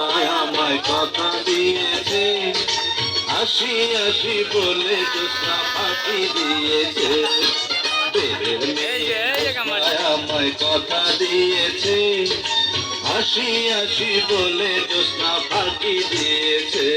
জ্যোৎস্নায় আমায় কথা দিয়েছে, আসি আসি বলে জ্যোৎস্না ফাঁকি দিয়েছে। প্রেমের মেয়ে জ্যোৎস্নায় আমায় কথা দিয়েছে, আসি আসি বলে জ্যোৎস্না ফাঁকি দিয়েছে।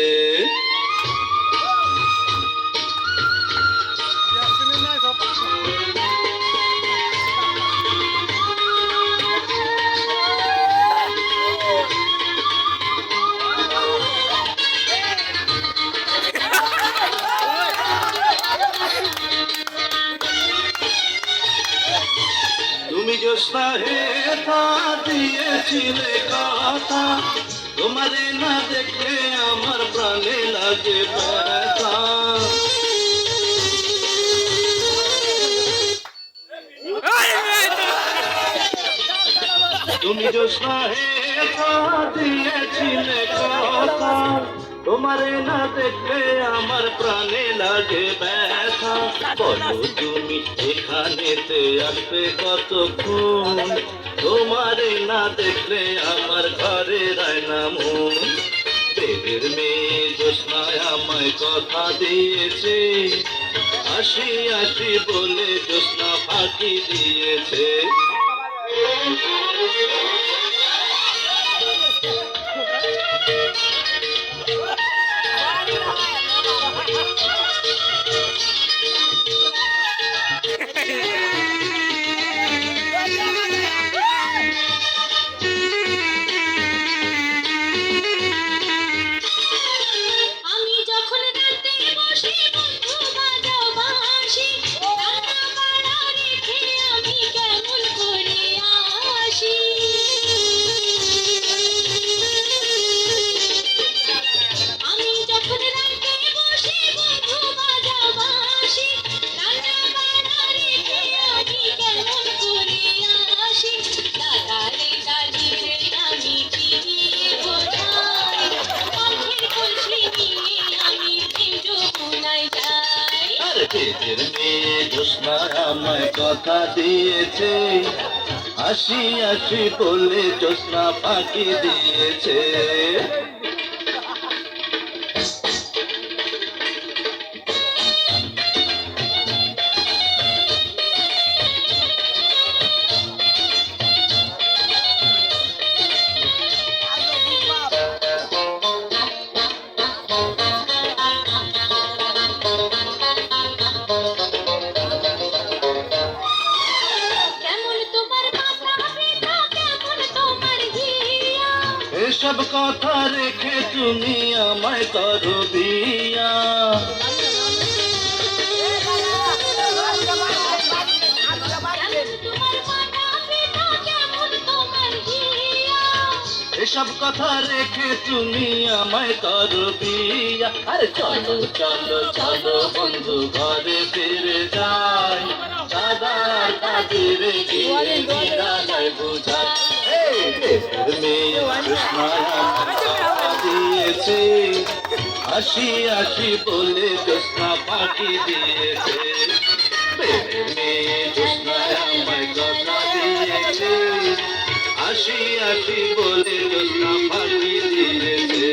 তুমি জ্যোৎস্না হে তা দিয়েছিলে কথা, তোমারে না দেখলে আমার প্রাণে লাগে ব্যথা। তুমি জ্যোৎস্না হে তা দিয়েছিলে কথা, তোমারে না দেখলে আমার প্রাণে লাগে ব্যথা। বলো তুমি এখানেতে আসবে কতক্ষণ, তোমারে না দেখলে আমার ঘরে রায় না মন। দেবের মেয়ে জ্যোৎস্নায় আমায় কথা দিয়েছে, আসি আসি বলে জ্যোৎস্না ফাঁকি দিয়েছে। দেবের মেয়ে জ্যোৎস্নায় আমায় কথা দিয়েছে, আসি আসি বলে জ্যোৎস্না ফাঁকি দিয়েছে। এসব কথা রেখে তুমি আমায় করো বিয়া, এসব কথা রেখে তুমি আমায় করো বিয়া। আরে চলো চলো চলো বন্ধু ঘরে ফিরে যাই, দাদার দাদির গিয়ে বিদায় বুঝাই। দেবের মেয়ে জ্যোৎস্নায় আমায় কথা দিয়েছে, আসি আসি বলে জ্যোৎস্না ফাঁকি দিয়েছে। দেবের মেয়ে জ্যোৎস্নায় আমায় কথা দিয়েছে, আসি আসি বলে জ্যোৎস্না ফাঁকি দিয়েছে।